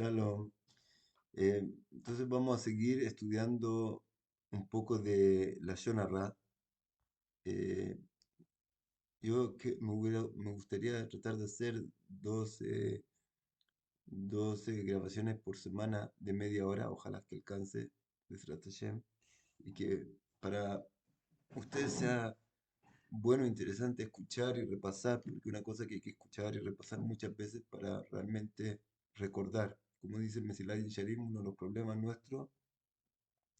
Shalom. Entonces vamos a seguir estudiando un poco de la Shonara. Eh, me gustaría tratar de hacer 12 grabaciones por semana de media hora, ojalá que alcance, Bezrat Hashem, y que para ustedes sea bueno, interesante escuchar y repasar, porque una cosa que hay que escuchar y repasar muchas veces para realmente recordar. Como dice Mesilá Yesharim, uno de los problemas nuestros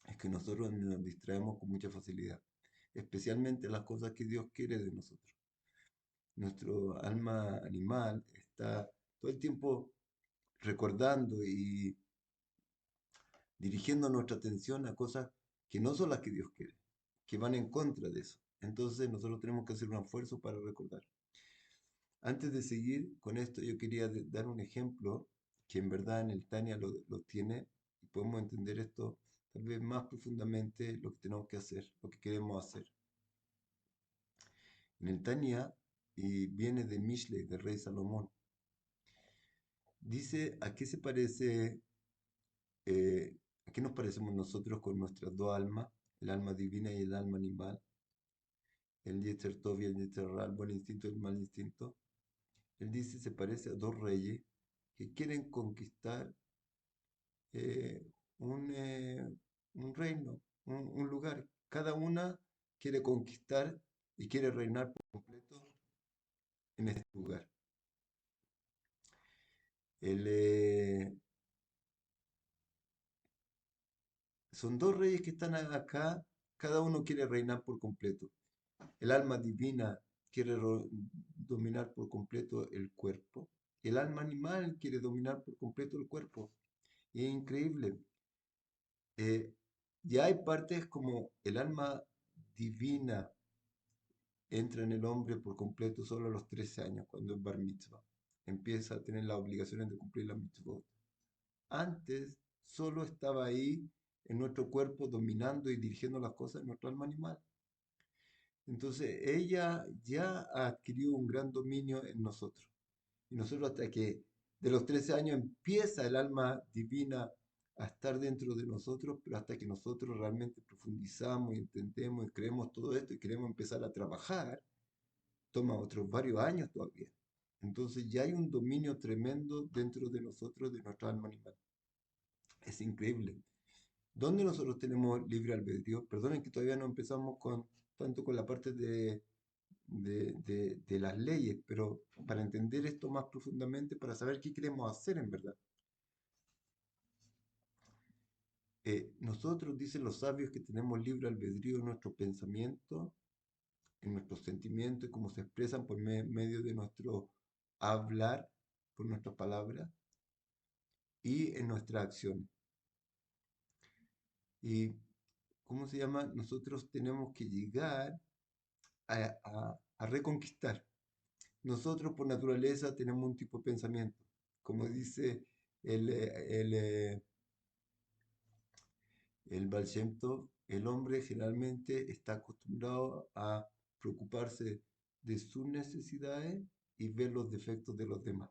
es que nosotros nos distraemos con mucha facilidad, especialmente las cosas que Dios quiere de nosotros. Nuestro alma animal está todo el tiempo recordando y dirigiendo nuestra atención a cosas que no son las que Dios quiere, que van en contra de eso. Entonces nosotros tenemos que hacer un esfuerzo para recordar. Antes de seguir con esto, yo quería dar un ejemplo que en verdad en el Tania lo tiene y podemos entender esto tal vez más profundamente lo que tenemos que hacer, lo que queremos hacer. En el Tania, y viene de Mishlei, del rey Salomón, dice a qué se parece, a qué nos parecemos nosotros con nuestras dos almas, el alma divina y el alma animal, el Yetzer Tov y el Yetzer Ra, el buen instinto y el mal instinto. Él dice se parece a dos reyes que quieren conquistar eh, un, eh, un reino, un lugar. Cada una quiere conquistar y quiere reinar por completo en este lugar. El, eh, Son dos reyes que están acá, cada uno quiere reinar por completo. El alma divina quiere dominar por completo el cuerpo. El alma animal quiere dominar por completo el cuerpo. Y es increíble. Eh, ya hay partes como el alma divina entra en el hombre por completo solo a los 13 años, cuando es bar mitzvah. Empieza a tener las obligaciones de cumplir la mitzvot. Antes solo estaba ahí en nuestro cuerpo dominando y dirigiendo las cosas en nuestro alma animal. Entonces ella ya ha adquirido un gran dominio en nosotros. Y nosotros hasta que de los 13 años empieza el alma divina a estar dentro de nosotros, pero hasta que nosotros realmente profundizamos y entendemos y creemos todo esto y queremos empezar a trabajar, toma otros varios años todavía. Entonces ya hay un dominio tremendo dentro de nosotros, de nuestra alma animal. Es increíble. ¿Dónde nosotros tenemos libre albedrío? Perdonen que todavía no empezamos con tanto con la parte de las leyes, pero para entender esto más profundamente, para saber qué queremos hacer en verdad. Nosotros, dicen los sabios, que tenemos libre albedrío en nuestro pensamiento, en nuestros sentimientos y cómo se expresan por medio de nuestro hablar, por nuestras palabras y en nuestras acciones. Y, ¿cómo se llama? Nosotros tenemos que llegar a reconquistar. Nosotros por naturaleza tenemos un tipo de pensamiento. Como dice el, eh, el, eh, el Baal Shem Tov, el hombre generalmente está acostumbrado a preocuparse de sus necesidades y ver los defectos de los demás.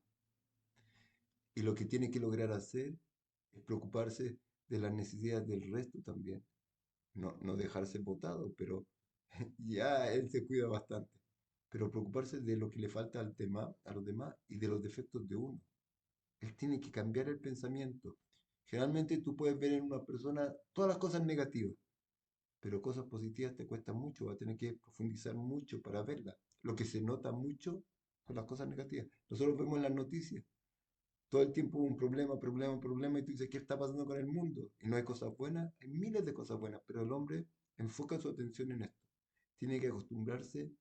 Y lo que tiene que lograr hacer es preocuparse de las necesidades del resto también. No dejarse botado, pero ya él se cuida bastante. Pero preocuparse de lo que le falta a los demás y de los defectos de uno. Él tiene que cambiar el pensamiento. Generalmente tú puedes ver en una persona todas las cosas negativas, pero cosas positivas te cuesta mucho, va a tener que profundizar mucho para verlas. Lo que se nota mucho son las cosas negativas. Nosotros vemos en las noticias, todo el tiempo un problema, problema, problema, y tú dices, ¿qué está pasando con el mundo? Y no hay cosas buenas, hay miles de cosas buenas, pero el hombre enfoca su atención en esto. Tiene que acostumbrarse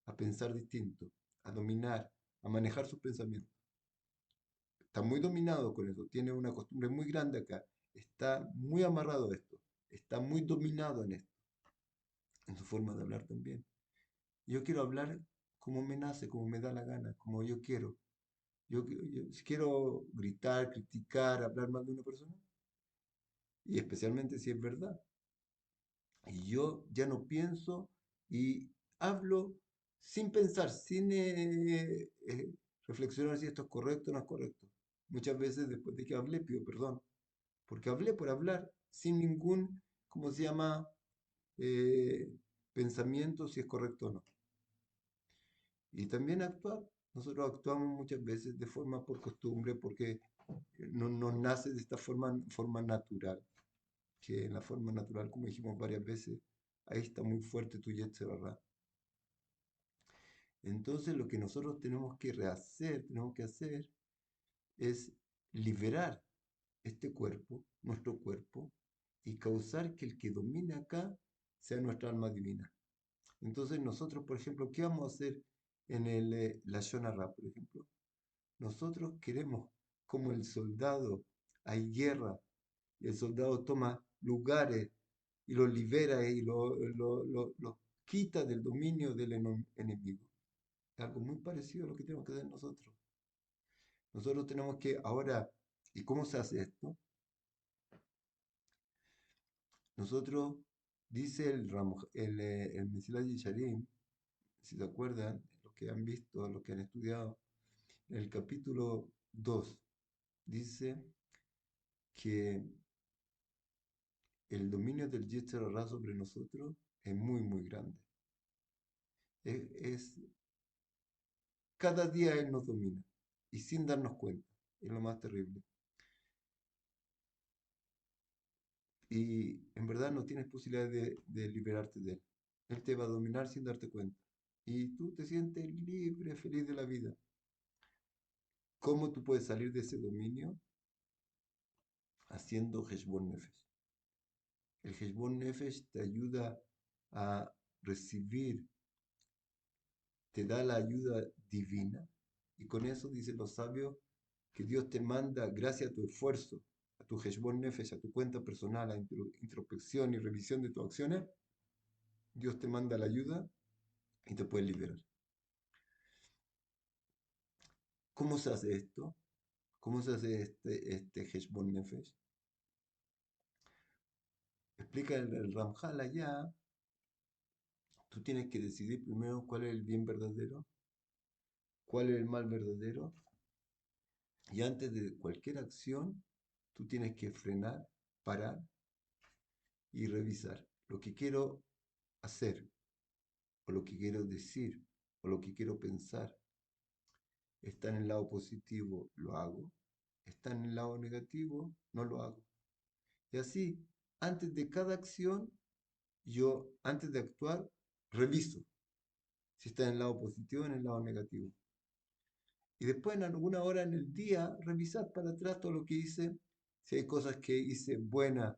a pensar distinto, a dominar, a manejar sus pensamientos. Está muy dominado con eso, tiene una costumbre muy grande acá, está muy amarrado a esto, está muy dominado en esto, en su forma de hablar también. Yo quiero hablar como me nace, como me da la gana, como yo quiero. Si quiero gritar, criticar, hablar mal de una persona, y especialmente si es verdad, y yo ya no pienso y hablo sin pensar, sin reflexionar si esto es correcto o no es correcto. Muchas veces después de que hablé pido perdón, porque hablé por hablar, sin ningún, ¿cómo se llama? Eh, pensamiento si es correcto o no. Y también actuar. Nosotros actuamos muchas veces de forma por costumbre, porque no nos nace de esta forma natural, que en la forma natural, como dijimos varias veces, ahí está muy fuerte tu Yetzer Hara. Entonces lo que nosotros tenemos que rehacer, tenemos que hacer, es liberar este cuerpo, nuestro cuerpo, y causar que el que domine acá sea nuestra alma divina. Entonces nosotros, por ejemplo, ¿qué vamos a hacer en la Shonara, por ejemplo? Nosotros queremos, como el soldado, hay guerra, y el soldado toma lugares y los libera y los quita del dominio del enemigo. Es algo muy parecido a lo que tenemos que hacer nosotros. Nosotros tenemos que ahora, ¿y cómo se hace esto? Nosotros, dice el Mesilat Yesharim, si se acuerdan, los que han visto, los que han estudiado, en el capítulo 2 dice que el dominio del Yetzer Hara sobre nosotros es muy, muy grande. Es, cada día Él nos domina y sin darnos cuenta. Es lo más terrible. Y en verdad no tienes posibilidad de liberarte de Él. Él te va a dominar sin darte cuenta. Y tú te sientes libre, feliz de la vida. ¿Cómo tú puedes salir de ese dominio? Haciendo Heshbon Nefesh. El Heshbon Nefesh te ayuda a recibir, te da la ayuda divina. Y con eso dicen los sabios que Dios te manda, gracias a tu esfuerzo, a tu Heshbon Nefesh, a tu cuenta personal, a introspección y revisión de tus acciones, Dios te manda la ayuda y te puedes liberar. ¿Cómo se hace esto? ¿Cómo se hace este Heshbon Nefesh? Explica el Ramjal allá. Tú tienes que decidir primero cuál es el bien verdadero, cuál es el mal verdadero, y antes de cualquier acción, tú tienes que frenar, parar y revisar lo que quiero hacer, o lo que quiero decir, o lo que quiero pensar. Está en el lado positivo, lo hago. Está en el lado negativo, no lo hago. Y así, antes de cada acción, yo, antes de actuar, reviso si está en el lado positivo o en el lado negativo. Y después en alguna hora en el día revisar para atrás todo lo que hice, si hay cosas que hice buenas,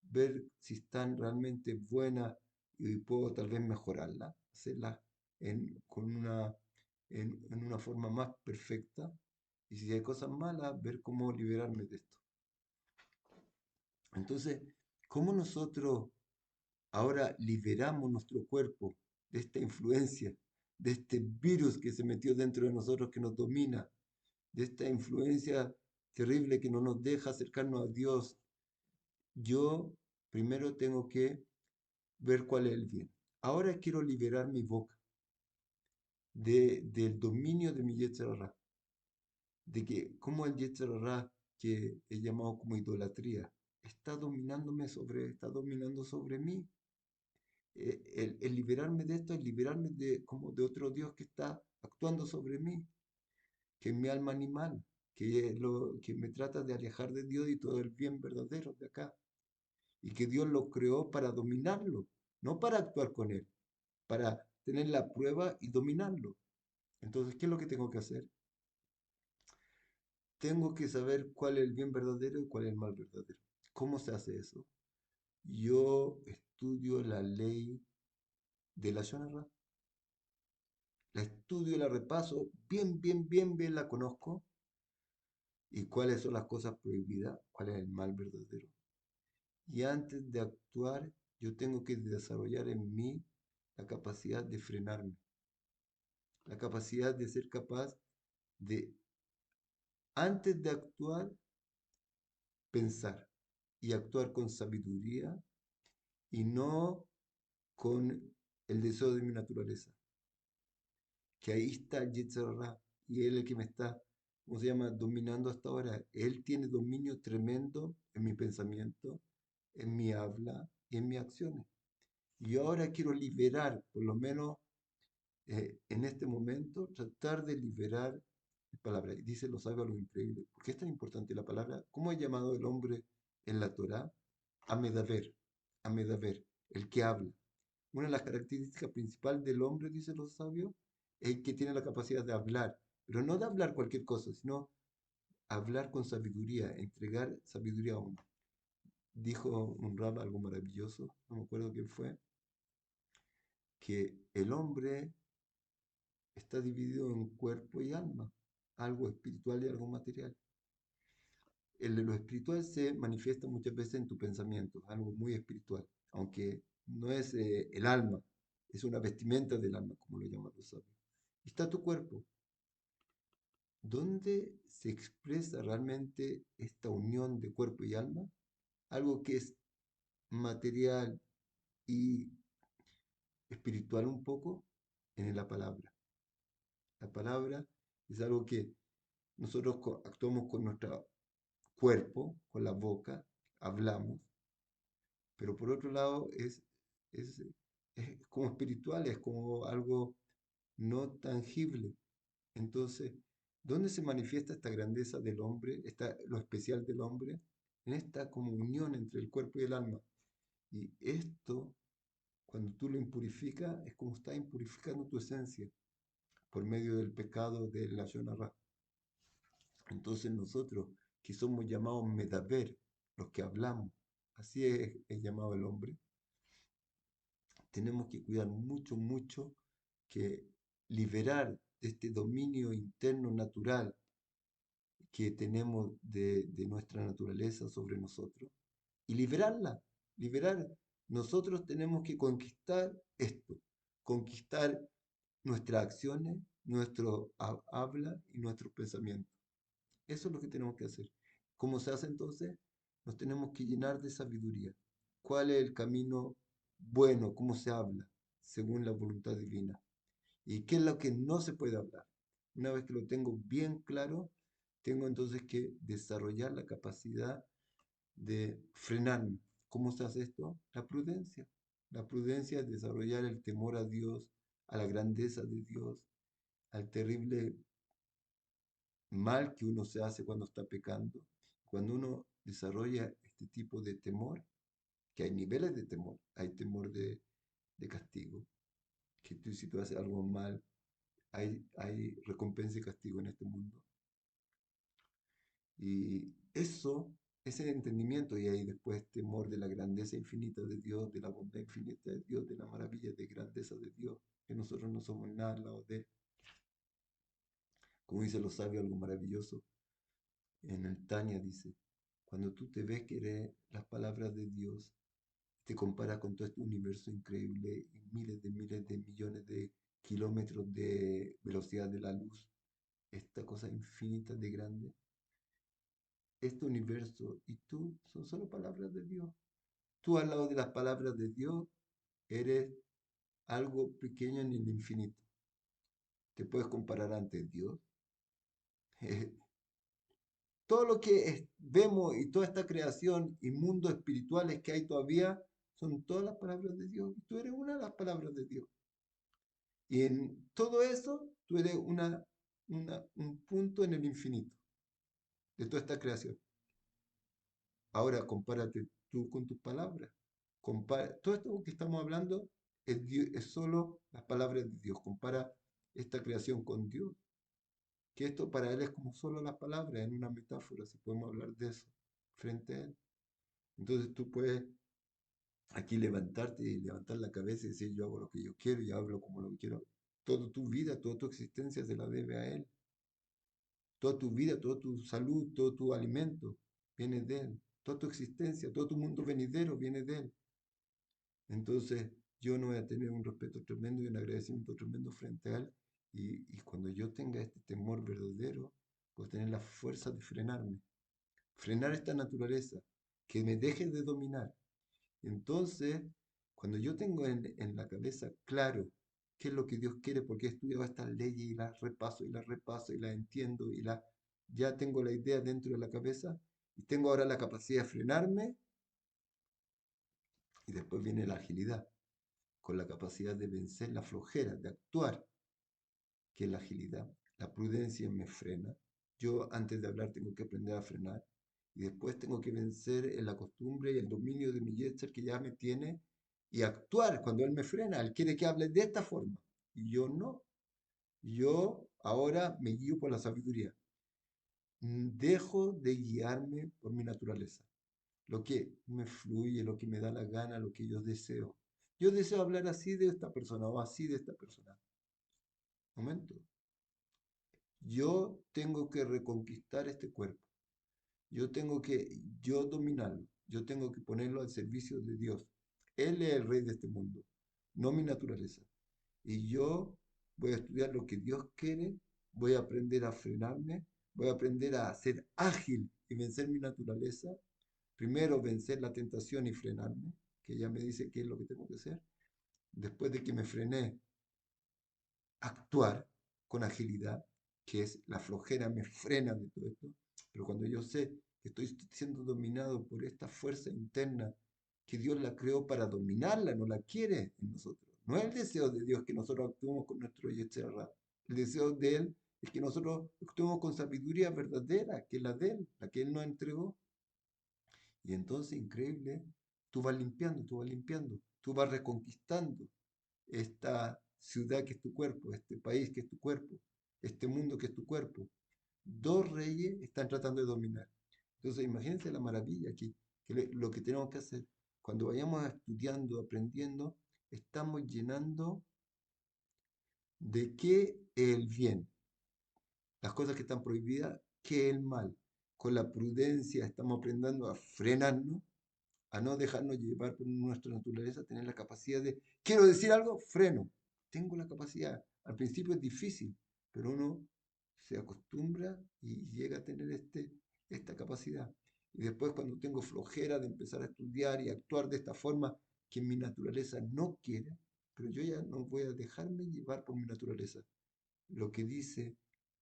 ver si están realmente buenas y puedo tal vez mejorarlas, hacerlas en una forma más perfecta. Y si hay cosas malas, ver cómo liberarme de esto. Entonces, ¿cómo nosotros ahora liberamos nuestro cuerpo de esta influencia, de este virus que se metió dentro de nosotros que nos domina? De esta influencia terrible que no nos deja acercarnos a Dios? Yo primero tengo que ver cuál es el bien. Ahora quiero liberar mi boca del dominio de mi Yetzer Hara, de que como el Yetzer Hara, que he llamado como idolatría, está dominando sobre mí. El liberarme de esto es liberarme de, como de otro Dios que está actuando sobre mí, que es mi alma animal, que me trata de alejar de Dios y todo el bien verdadero de acá. Y que Dios lo creó para dominarlo, no para actuar con él, para tener la prueba y dominarlo. Entonces, ¿qué es lo que tengo que hacer? Tengo que saber cuál es el bien verdadero y cuál es el mal verdadero. ¿Cómo se hace eso? Yo estudio la ley de la Shonara, la estudio, la repaso, bien la conozco, y cuáles son las cosas prohibidas, cuál es el mal verdadero. Y antes de actuar, yo tengo que desarrollar en mí la capacidad de frenarme, la capacidad de ser capaz de, antes de actuar, pensar y actuar con sabiduría y no con el deseo de mi naturaleza. Que ahí está el Yetzer Hara y él es el que me está ¿cómo se llama? Dominando hasta ahora. Él tiene dominio tremendo en mi pensamiento, en mi habla y en mis acciones. Y yo ahora quiero liberar, por lo menos en este momento, tratar de liberar la palabra. Y dice los sabios algo increíble. ¿Por qué es tan importante la palabra? ¿Cómo ha llamado el hombre en la Torá? Amedaber, Amedaber, el que habla. Una de las características principales del hombre, dicen los sabios, es que tiene la capacidad de hablar, pero no de hablar cualquier cosa, sino hablar con sabiduría, entregar sabiduría a uno. Dijo un rab algo maravilloso, no me acuerdo quién fue, que el hombre está dividido en cuerpo y alma, algo espiritual y algo material. Lo espiritual se manifiesta muchas veces en tu pensamiento, algo muy espiritual, aunque no es el alma, es una vestimenta del alma, como lo llaman los sabios. Y está tu cuerpo, donde se expresa realmente esta unión de cuerpo y alma, algo que es material y espiritual un poco en la palabra. La palabra es algo que nosotros actuamos con nuestro cuerpo, con la boca, hablamos, pero por otro lado es, es como espiritual, es como algo no tangible. Entonces, ¿dónde se manifiesta esta grandeza del hombre, lo especial del hombre? En esta comunión entre el cuerpo y el alma. Y esto, cuando tú lo impurificas, es como estás impurificando tu esencia por medio del pecado de la Shonara. Entonces nosotros, que somos llamados medaber, los que hablamos, así es llamado el hombre, tenemos que cuidar mucho, mucho que liberar de este dominio interno natural que tenemos de nuestra naturaleza sobre nosotros y liberarla, liberar. Nosotros tenemos que conquistar esto, conquistar nuestras acciones, nuestro habla y nuestros pensamientos. Eso es lo que tenemos que hacer. ¿Cómo se hace entonces? Nos tenemos que llenar de sabiduría. ¿Cuál es el camino bueno? ¿Cómo se habla? Según la voluntad divina. ¿Y qué es lo que no se puede hablar? Una vez que lo tengo bien claro, tengo entonces que desarrollar la capacidad de frenarme. ¿Cómo se hace esto? La prudencia. La prudencia es desarrollar el temor a Dios, a la grandeza de Dios, al terrible mal que uno se hace cuando está pecando. Cuando uno desarrolla este tipo de temor, que hay niveles de temor, hay temor de castigo, que tú, si tú haces algo mal, hay recompensa y castigo en este mundo. Y eso, ese entendimiento, y ahí después temor de la grandeza infinita de Dios, de la bondad infinita de Dios, de la maravilla de grandeza de Dios, que nosotros no somos nada al lado de Él. Como dice los sabios, algo maravilloso. En el Tania dice, cuando tú te ves que eres las palabras de Dios, te comparas con todo este universo increíble y miles de millones de kilómetros de velocidad de la luz, esta cosa infinita de grande, este universo y tú son solo palabras de Dios. Tú al lado de las palabras de Dios eres algo pequeño en el infinito. ¿Te puedes comparar ante Dios? Todo lo que vemos y toda esta creación y mundos espirituales que hay todavía son todas las palabras de Dios. Y tú eres una de las palabras de Dios. Y en todo eso, tú eres un punto en el infinito de toda esta creación. Ahora, compárate tú con tus palabras. Todo esto que estamos hablando es solo las palabras de Dios. Compara esta creación con Dios. Que esto para Él es como solo las palabras, en una metáfora, si podemos hablar de eso, frente a Él. Entonces tú puedes aquí levantarte y levantar la cabeza y decir, yo hago lo que yo quiero y hablo como lo que quiero. Toda tu vida, toda tu existencia se la debe a Él. Toda tu vida, toda tu salud, todo tu alimento viene de Él. Toda tu existencia, todo tu mundo venidero viene de Él. Entonces yo no voy a tener un respeto tremendo y un agradecimiento tremendo frente a Él. Y cuando yo tenga este temor verdadero, voy a tener la fuerza de frenarme. Frenar esta naturaleza, que me deje de dominar. Entonces, cuando yo tengo en la cabeza claro qué es lo que Dios quiere, porque he estudiado estas leyes y las repaso y las entiendo ya tengo la idea dentro de la cabeza y tengo ahora la capacidad de frenarme y después viene la agilidad, con la capacidad de vencer la flojera, de actuar, que es la agilidad. La prudencia me frena. Yo antes de hablar tengo que aprender a frenar y después tengo que vencer en la costumbre y el dominio de mi yetzer que ya me tiene y actuar cuando él me frena. Él quiere que hable de esta forma y yo no. Yo ahora me guío por la sabiduría. Dejo de guiarme por mi naturaleza. Lo que me fluye, lo que me da la gana, lo que yo deseo. Yo deseo hablar así de esta persona o así de esta persona. Momento. Yo tengo que reconquistar este cuerpo. Yo tengo que yo dominarlo. Yo tengo que ponerlo al servicio de Dios. Él es el rey de este mundo, no mi naturaleza. Y yo voy a estudiar lo que Dios quiere, voy a aprender a frenarme, voy a aprender a ser ágil y vencer mi naturaleza. Primero vencer la tentación y frenarme, que ella me dice qué es lo que tengo que hacer. Después de que me frené, actuar con agilidad, que es la flojera, me frena de todo esto. Pero cuando yo sé que estoy siendo dominado por esta fuerza interna, que Dios la creó para dominarla, no la quiere en nosotros. No es el deseo de Dios que nosotros actuemos con nuestro Yetzer Hara. El deseo de Él es que nosotros actuemos con sabiduría verdadera, que es la de Él, la que Él nos entregó. Y entonces, increíble, tú vas limpiando, tú vas reconquistando esta ciudad que es tu cuerpo, este país que es tu cuerpo, este mundo que es tu cuerpo. Dos reyes están tratando de dominar. Entonces, imagínense la maravilla aquí, lo que tenemos que hacer. Cuando vayamos estudiando, aprendiendo, estamos llenando de qué es el bien, las cosas que están prohibidas, qué es el mal. Con la prudencia estamos aprendiendo a frenarnos, a no dejarnos llevar por nuestra naturaleza, tener la capacidad de, quiero decir algo, freno. Tengo la capacidad. Al principio es difícil, pero uno se acostumbra y llega a tener esta capacidad. Y después cuando tengo flojera de empezar a estudiar y actuar de esta forma que mi naturaleza no quiere, pero yo ya no voy a dejarme llevar por mi naturaleza. Lo que dice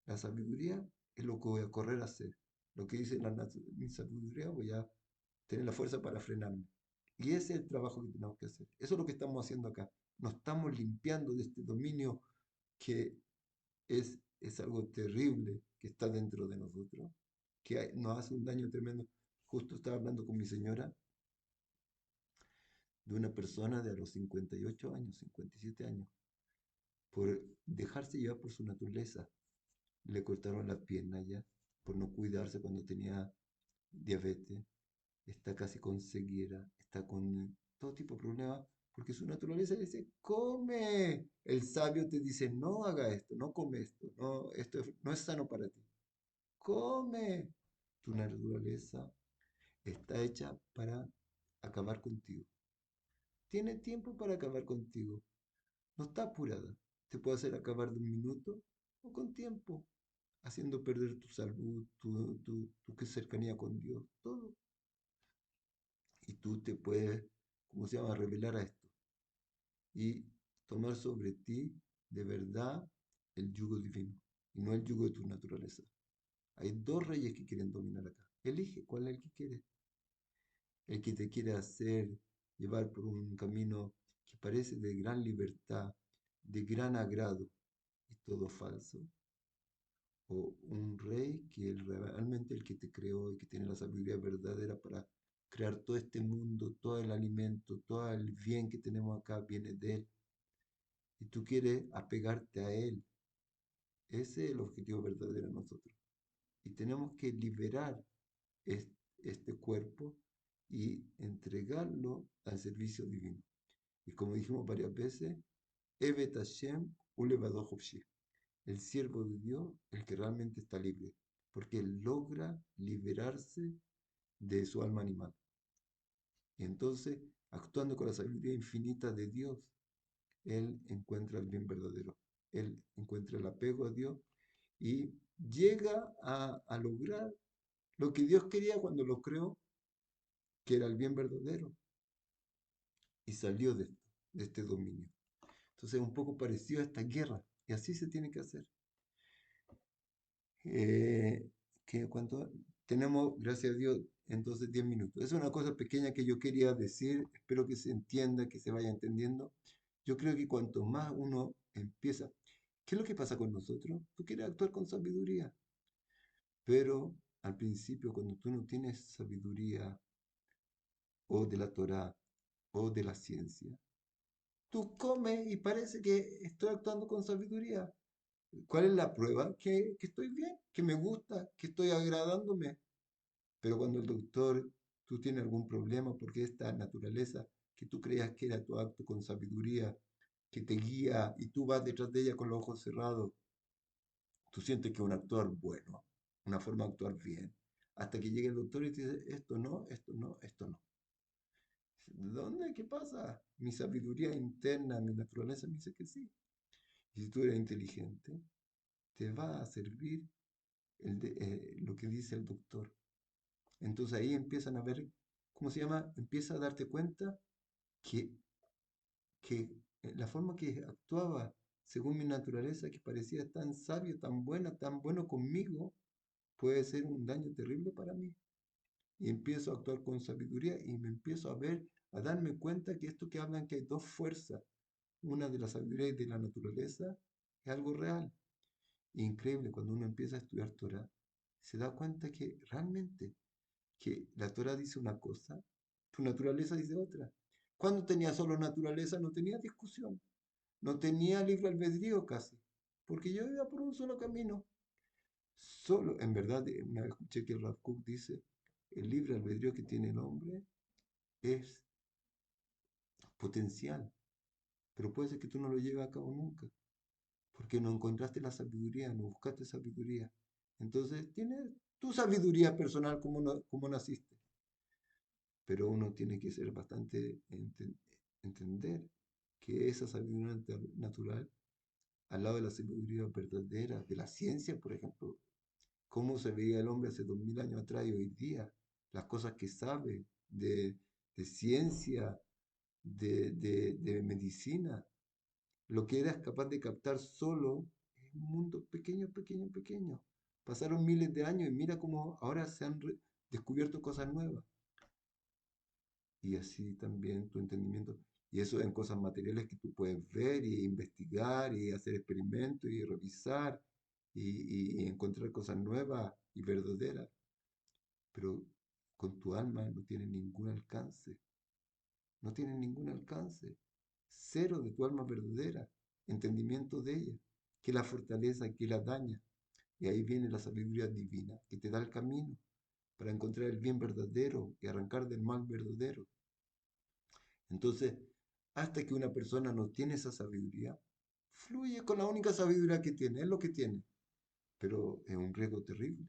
la sabiduría es lo que voy a correr a hacer. Lo que dice mi sabiduría voy a tener la fuerza para frenarme. Y ese es el trabajo que tenemos que hacer. Eso es lo que estamos haciendo acá. Nos estamos limpiando de este dominio que es algo terrible que está dentro de nosotros, que nos hace un daño tremendo. Justo estaba hablando con mi señora de una persona de a los 58 años, 57 años, por dejarse llevar por su naturaleza. Le cortaron la pierna ya por no cuidarse cuando tenía diabetes, está casi con ceguera, está con todo tipo de problemas, porque su naturaleza le dice, come. El sabio te dice, no haga esto, no come esto, no, no es sano para ti. Come. Tu naturaleza está hecha para acabar contigo. Tiene tiempo para acabar contigo. No está apurada. Te puede hacer acabar de un minuto o con tiempo, haciendo perder tu salud, tu cercanía con Dios, todo. Y tú te puedes, ¿cómo se llama?, revelar a esto y tomar sobre ti de verdad el yugo divino y no el yugo de tu naturaleza. Hay dos reyes que quieren dominar acá. Elige cuál es el que quiere. El que te quiere hacer llevar por un camino que parece de gran libertad, de gran agrado y todo falso. O un rey que es realmente el que te creó y que tiene la sabiduría verdadera para crear todo este mundo, todo el alimento, todo el bien que tenemos acá viene de él. Y tú quieres apegarte a él. Ese es el objetivo verdadero de nosotros. Y tenemos que liberar este cuerpo y entregarlo al servicio divino. Y como dijimos varias veces, Evet Hashem ulevado Hofshi, el siervo de Dios, el que realmente está libre, porque él logra liberarse de su alma animal. Y entonces, actuando con la sabiduría infinita de Dios, él encuentra el bien verdadero. Él encuentra el apego a Dios y llega a lograr lo que Dios quería cuando lo creó, que era el bien verdadero, y salió de esto, de este dominio. Entonces es un poco parecido a esta guerra, y así se tiene que hacer. Eh, que cuando tenemos, gracias a Dios, entonces 10 minutos. Es una cosa pequeña que yo quería decir, espero que se entienda, que se vaya entendiendo. Yo creo que cuanto más uno empieza, ¿qué es lo que pasa con nosotros? Tú quieres actuar con sabiduría, pero al principio cuando tú no tienes sabiduría o de la Torá o de la ciencia, tú comes y parece que estoy actuando con sabiduría. ¿Cuál es la prueba? Que estoy bien, que me gusta, que estoy agradándome. Pero cuando el doctor, tú tienes algún problema porque esta naturaleza que tú creías que era tu acto con sabiduría, que te guía y tú vas detrás de ella con los ojos cerrados, tú sientes que es un actuar bueno, una forma de actuar bien, hasta que llega el doctor y te dice, esto no, esto no, esto no. ¿De dónde? ¿Qué pasa? Mi sabiduría interna, mi naturaleza me dice que sí. Y si tú eres inteligente, te va a servir lo que dice el doctor. Entonces ahí empiezan a ver, ¿cómo se llama? Empieza a darte cuenta que, que la forma que actuaba según mi naturaleza, que parecía tan sabio, tan buena, tan bueno conmigo, puede ser un daño terrible para mí. Y empiezo a actuar con sabiduría y me empiezo a ver, a darme cuenta que esto que hablan que hay dos fuerzas, una de la sabiduría y de la naturaleza, es algo real. Increíble, cuando uno empieza a estudiar Torah, se da cuenta que realmente que la Torah dice una cosa, tu naturaleza dice otra. Cuando tenía solo naturaleza no tenía discusión, no tenía libre albedrío casi, porque yo iba por un solo camino. Solo, en verdad, una vez escuché que el Rav Kook dice, el libre albedrío que tiene el hombre es potencial, pero puede ser que tú no lo lleves a cabo nunca, porque no encontraste la sabiduría, no buscaste sabiduría. Entonces, tienes tu sabiduría personal como, como naciste, pero uno tiene que ser bastante entender que esa sabiduría natural, al lado de la sabiduría verdadera, de la ciencia, por ejemplo, cómo se veía el hombre hace 2000 años atrás y hoy día, las cosas que sabe de ciencia, de medicina, lo que eras capaz de captar solo es un mundo pequeño, pequeño, pequeño. Pasaron miles de años y mira cómo ahora se han descubierto cosas nuevas. Y así también tu entendimiento. Y eso en cosas materiales que tú puedes ver y investigar y hacer experimentos y revisar y encontrar cosas nuevas y verdaderas. Pero con tu alma no tiene ningún alcance. No tiene ningún alcance. Cero de tu alma verdadera. Entendimiento de ella. Que la fortaleza, que la daña. Y ahí viene la sabiduría divina que te da el camino para encontrar el bien verdadero y arrancar del mal verdadero. Entonces, hasta que una persona no tiene esa sabiduría, fluye con la única sabiduría que tiene, es lo que tiene, pero es un riesgo terrible.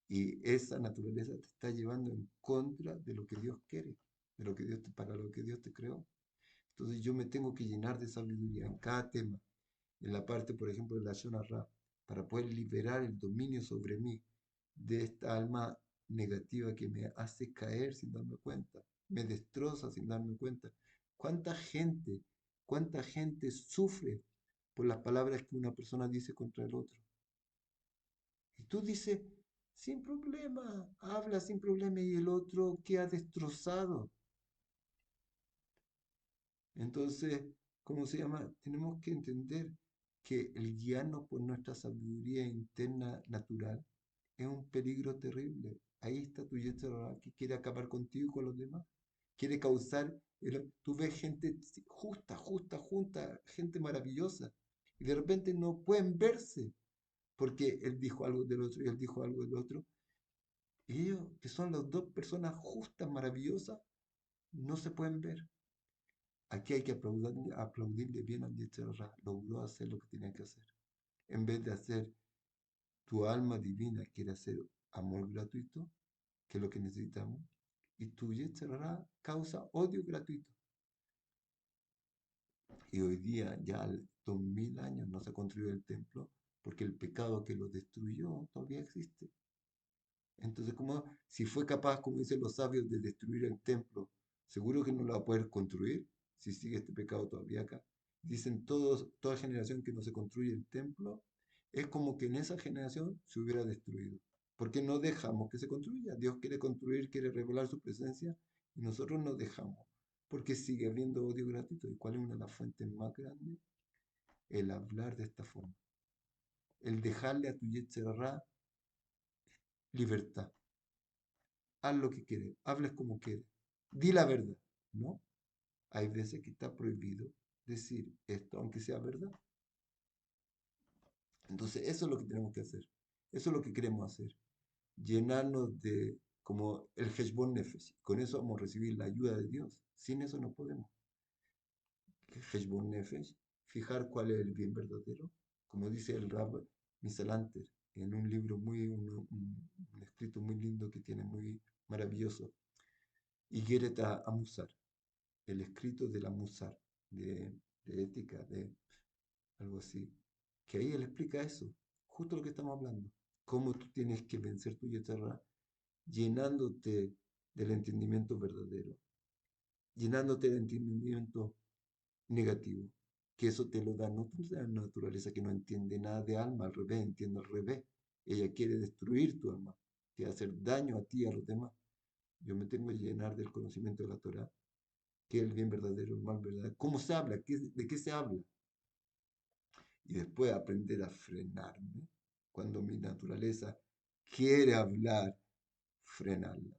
Y esa naturaleza te está llevando en contra de lo que Dios quiere, de lo que para lo que Dios te creó. Entonces yo me tengo que llenar de sabiduría en cada tema, en la parte, por ejemplo, de la Shona Ra, para poder liberar el dominio sobre mí de esta alma negativa que me hace caer sin darme cuenta, me destroza sin darme cuenta. ¿Cuánta gente, cuánta gente sufre por las palabras que una persona dice contra el otro? Y tú dices, sin problema, habla sin problema y el otro queda destrozado. Entonces, ¿cómo se llama? Tenemos que entender que el guiarnos por nuestra sabiduría interna natural es un peligro terrible. Ahí está tu Yetzer Hara que quiere acabar contigo y con los demás. Quiere causar, tú ves gente justa, justa, junta, gente maravillosa, y de repente no pueden verse porque él dijo algo del otro y él dijo algo del otro. Y ellos, que son las dos personas justas, maravillosas, no se pueden ver. Aquí hay que aplaudirle bien al Yetzer Hara. Logró hacer lo que tenía que hacer. En vez de hacer tu alma divina, quiere hacer amor gratuito, que es lo que necesitamos. Y tu Yetzer Hara causa odio gratuito. Y hoy día, ya a 2000 años, no se ha construido el templo porque el pecado que lo destruyó todavía existe. Entonces, como si fue capaz, como dicen los sabios, de destruir el templo, seguro que no lo va a poder construir si sigue este pecado todavía acá. Dicen toda generación que no se construye el templo, es como que en esa generación se hubiera destruido. porque no dejamos que se construya. Dios quiere construir, quiere revelar su presencia y nosotros no dejamos, porque sigue habiendo odio gratuito. ¿Y cuál es una de las fuentes más grandes? El hablar de esta forma, el dejarle a tu Yetzer Hara libertad. Haz lo que quieres, hables como quieres, di la verdad, ¿no? Hay veces que está prohibido decir esto, aunque sea verdad. Entonces, eso es lo que tenemos que hacer. Eso es lo que queremos hacer. Llenarnos de, como el Heshbon Nefesh. Con eso vamos a recibir la ayuda de Dios. Sin eso no podemos. Heshbon Nefesh, fijar cuál es el bien verdadero. Como dice el Rab Misalanter en un libro un escrito muy lindo que tiene muy maravilloso. Y Gereta Amusar, el escrito de la Musar, de ética, de algo así. Que ahí él explica eso, justo lo que estamos hablando. Cómo tú tienes que vencer tu yetzirah llenándote del entendimiento verdadero, llenándote del entendimiento negativo, que eso te lo da no la naturaleza que no entiende nada de alma, al revés, entiende al revés. Ella quiere destruir tu alma, quiere hacer daño a ti y a los demás. Yo me tengo que llenar del conocimiento de la Torah, qué es el bien verdadero, el mal verdadero, cómo se habla, de qué se habla, y después aprender a frenarme cuando mi naturaleza quiere hablar, frenarla.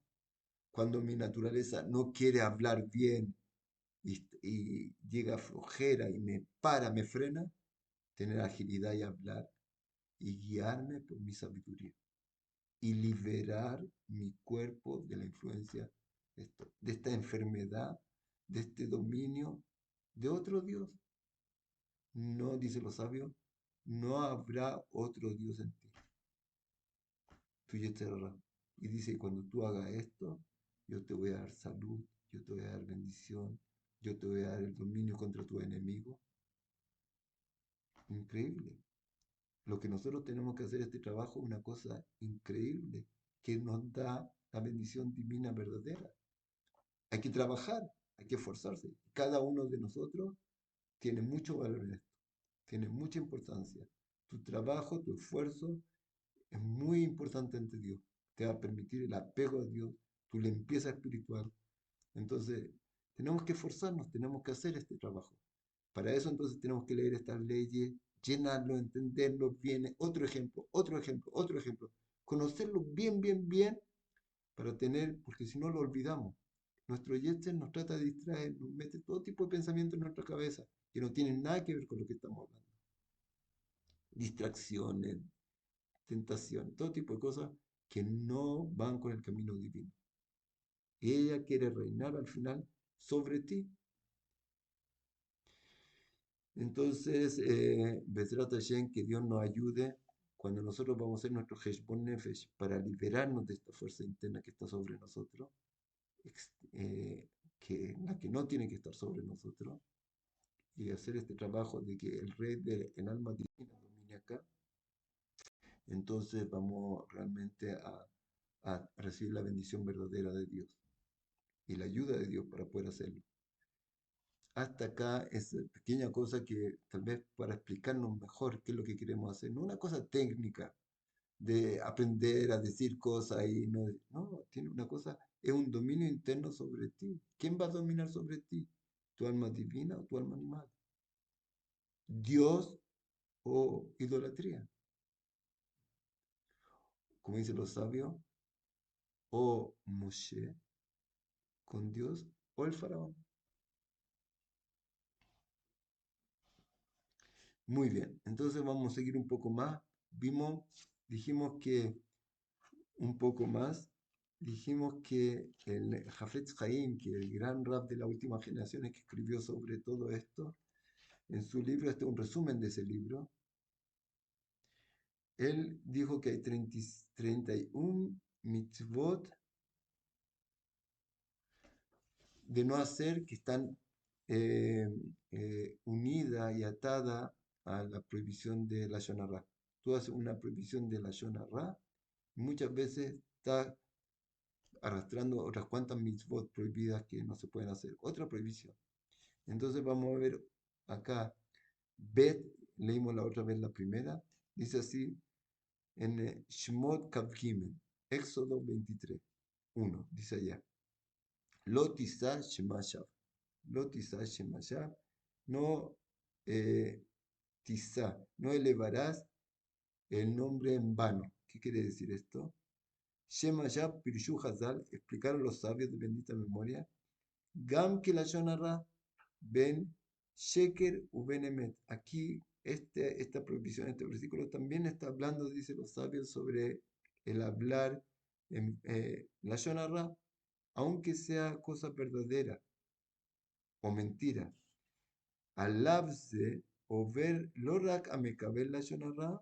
Cuando mi naturaleza no quiere hablar bien y llega a flojera y me para, me frena, tener agilidad y hablar y guiarme por mi sabiduría y liberar mi cuerpo de la influencia de esta enfermedad, de este dominio de otro Dios. No, dice los sabios, no habrá otro Dios en ti. Tú Yetzer Hara. Y dice, cuando tú hagas esto, yo te voy a dar salud, yo te voy a dar bendición, yo te voy a dar el dominio contra tu enemigo. Increíble. Lo que nosotros tenemos que hacer este trabajo es una cosa increíble, que nos da la bendición divina verdadera. Hay que trabajar, hay que esforzarse. Cada uno de nosotros tiene mucho valor en esto, tiene mucha importancia. Tu trabajo, tu esfuerzo es muy importante ante Dios. Te va a permitir el apego a Dios, tu limpieza espiritual. Entonces, tenemos que esforzarnos, tenemos que hacer este trabajo. Para eso entonces tenemos que leer estas leyes, llenarlo, entenderlo bien. Otro ejemplo, otro ejemplo, otro ejemplo. Conocerlo bien, bien, bien para tener, porque si no lo olvidamos. Nuestro yetzer nos trata de distraer, nos mete todo tipo de pensamientos en nuestra cabeza que no tienen nada que ver con lo que estamos hablando. Distracciones, tentación, todo tipo de cosas que no van con el camino divino. Y ella quiere reinar al final sobre ti. Entonces, Bezrat Hashem, que Dios nos ayude cuando nosotros vamos a hacer nuestro Heshbon Nefesh para liberarnos de esta fuerza interna que está sobre nosotros, la que no tiene que estar sobre nosotros, y hacer este trabajo de que el rey del alma divina domine acá. Entonces vamos realmente a recibir la bendición verdadera de Dios y la ayuda de Dios para poder hacerlo. Hasta acá es pequeña cosa que tal vez para explicarnos mejor qué es lo que queremos hacer, no una cosa técnica de aprender a decir cosas y no, no, tiene una cosa, es un dominio interno sobre ti. ¿Quién va a dominar sobre ti? ¿Tu alma divina o tu alma animal? ¿Dios o idolatría? Como dicen los sabios, o Moshe con Dios o el faraón. Muy bien, entonces vamos a seguir un poco más. Dijimos que un poco más, dijimos que el Jafetz Haim, que el gran rab de la última generación que escribió sobre todo esto, en su libro, este es un resumen de ese libro, él dijo que hay 31 mitzvot de no hacer que están eh, unidas y atadas a la prohibición de la Shonará. Tú haces una prohibición de la Shonará, muchas veces está arrastrando otras cuantas mitzvot prohibidas que no se pueden hacer. Otra prohibición. Entonces vamos a ver acá, Bet, leímos la otra vez la primera, dice así, En Shmot Kaf Gimel, Éxodo 23, 1, dice allá, Lo tisa shemashav, lo tisa shemashav, no eh, no elevarás el nombre en vano. ¿Qué quiere decir esto? Shemashav Pirshu Hazal, explicaron los sabios de bendita memoria, Gam que la Shonara, Ben Sheker u Ben Emet. Aquí esta prohibición, este versículo también está hablando, dice los sabios, sobre el hablar en la Shonara, aunque sea cosa verdadera o mentira. Alabze o ver lorak amekabel la Shonara,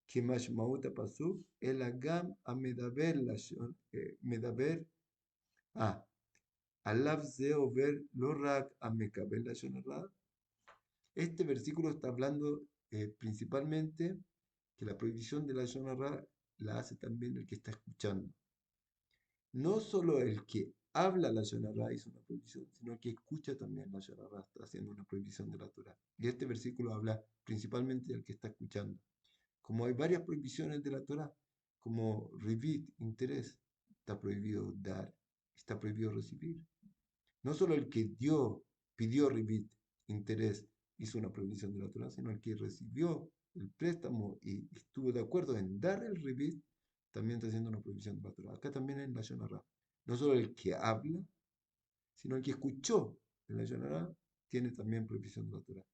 que mashmaut pasuk, el agam amedaber la medaber. Ah, Alav ze over lo rak amekabel la shonara. Este versículo está hablando principalmente que la prohibición de la shonara la hace también el que está escuchando. No solo el que habla la shonara hizo una prohibición, sino el que escucha también la shonara está haciendo una prohibición de la Torah. Y este versículo habla principalmente del que está escuchando. Como hay varias prohibiciones de la Torah, como ribit, interés, está prohibido dar, está prohibido recibir. No solo el que dio, pidió ribit, interés, hizo una prohibición de la Torah, sino el que recibió el préstamo y estuvo de acuerdo en dar el ribit, también está haciendo una prohibición de la Torah. Acá también en la Shonara. No solo el que habla, sino el que escuchó en la Shonara, tiene también prohibición de la Torah.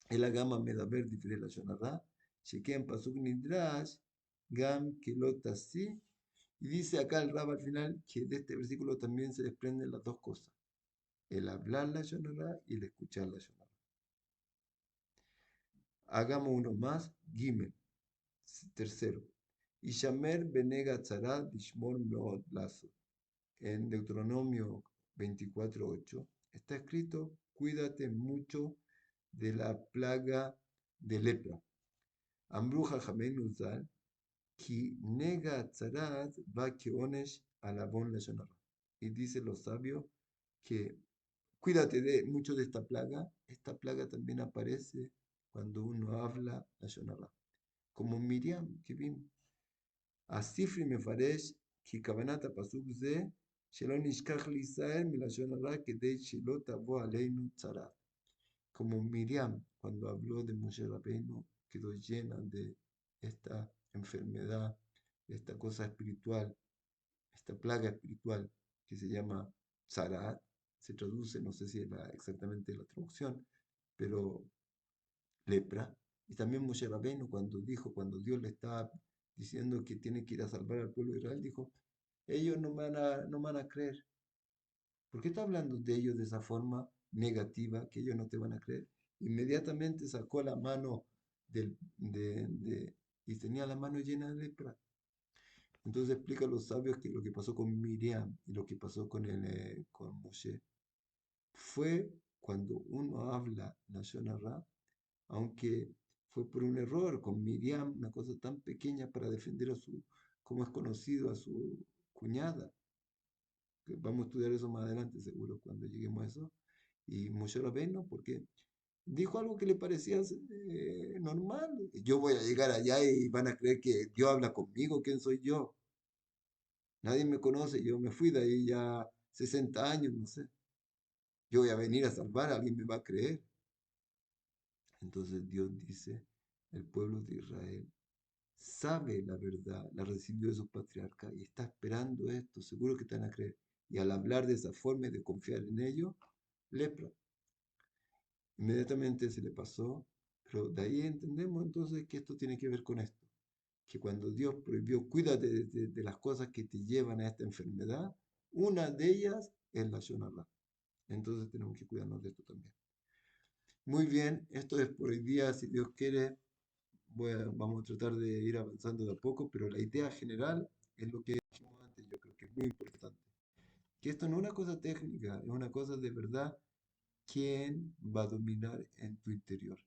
El agama medaber difere la Shonara, sheken pasuk nidrash, gam kelot así. Y dice acá el Rab al final que de este versículo también se desprenden las dos cosas, el hablar la Shonara y el escuchar la Shonara. Hagamos uno más, Gimel, tercero. Ishamer benega tzara dishmor meod lazo. En Deuteronomio 24:8 está escrito, cuídate mucho de la plaga de lepra. Ambruja Jamén Uzal, ki nega tzarat va que onesh alabón la Shonara. Y dice los sabios que cuídate mucho de esta plaga. Esta plaga también aparece cuando uno habla la Shonara. Como Miriam, que vimos. Asifri mefaresh, ki kavanata pasuk ze, שלא נשכח לישראל מלשון הרע כדי שלא תבוא עלינו צרה. Como Miriam, cuando habló de Moshe Rabbeinu, quedó llena de esta enfermedad, esta cosa espiritual, esta plaga espiritual que se llama Tzaraat, se traduce, no sé si es exactamente la traducción, pero lepra. Y también Moshe Rabbeinu cuando dijo, cuando Dios le estaba diciendo que tiene que ir a salvar al pueblo de Israel, dijo, ellos no van a creer. ¿Por qué está hablando de ellos de esa forma negativa, que ellos no te van a creer? Inmediatamente sacó la mano y tenía la mano llena de lepra. Entonces explica a los sabios que lo que pasó con Miriam y lo que pasó con Moshe fue cuando uno habla la Shonara, aunque fue por un error con Miriam, una cosa tan pequeña para defender como es conocido, a su cuñada. Que vamos a estudiar eso más adelante, seguro, cuando lleguemos a eso. Y Moshe Rabbeinu, porque dijo algo que le parecía normal. Yo voy a llegar allá y van a creer que Dios habla conmigo, ¿quién soy yo? Nadie me conoce, yo me fui de ahí ya 60 años, no sé. Yo voy a venir a salvar, alguien me va a creer. Entonces Dios dice, el pueblo de Israel sabe la verdad, la recibió de sus patriarcas y está esperando esto, seguro que te van a creer. Y al hablar de esa forma y de confiar en ellos, lepra. Inmediatamente se le pasó, pero de ahí entendemos entonces que esto tiene que ver con esto, que cuando Dios prohibió, cuídate de las cosas que te llevan a esta enfermedad, una de ellas es la Shonara. Entonces tenemos que cuidarnos de esto también. Muy bien, esto es por hoy día, si Dios quiere, vamos a tratar de ir avanzando de a poco, pero la idea general es lo que dijimos antes, yo creo que es muy importante. Que esto no es una cosa técnica, es una cosa de verdad, ¿quién va a dominar en tu interior?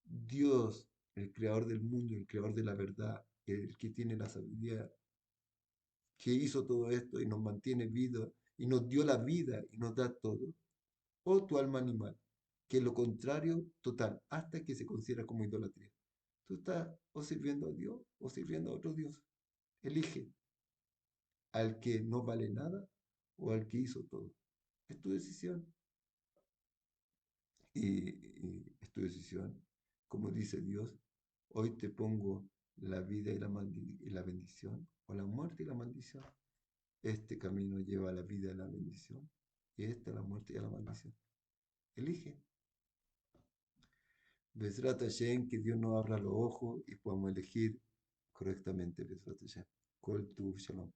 Dios, el creador del mundo, el creador de la verdad, el que tiene la sabiduría, que hizo todo esto y nos mantiene vida y nos dio la vida y nos da todo, o tu alma animal, que es lo contrario total, hasta que se considera como idolatría. Tú estás o sirviendo a Dios o sirviendo a otro Dios. Elige al que no vale nada o al que hizo todo. Es tu decisión. Y es tu decisión. Como dice Dios, hoy te pongo la vida y la bendición, o la muerte y la maldición. Este camino lleva a la vida y la bendición, y esta a la muerte y a la maldición. Elige. Besrat Hashem, que Dios nos abra los ojos y podamos elegir correctamente. Besrat Hashem. Kol tu shalom.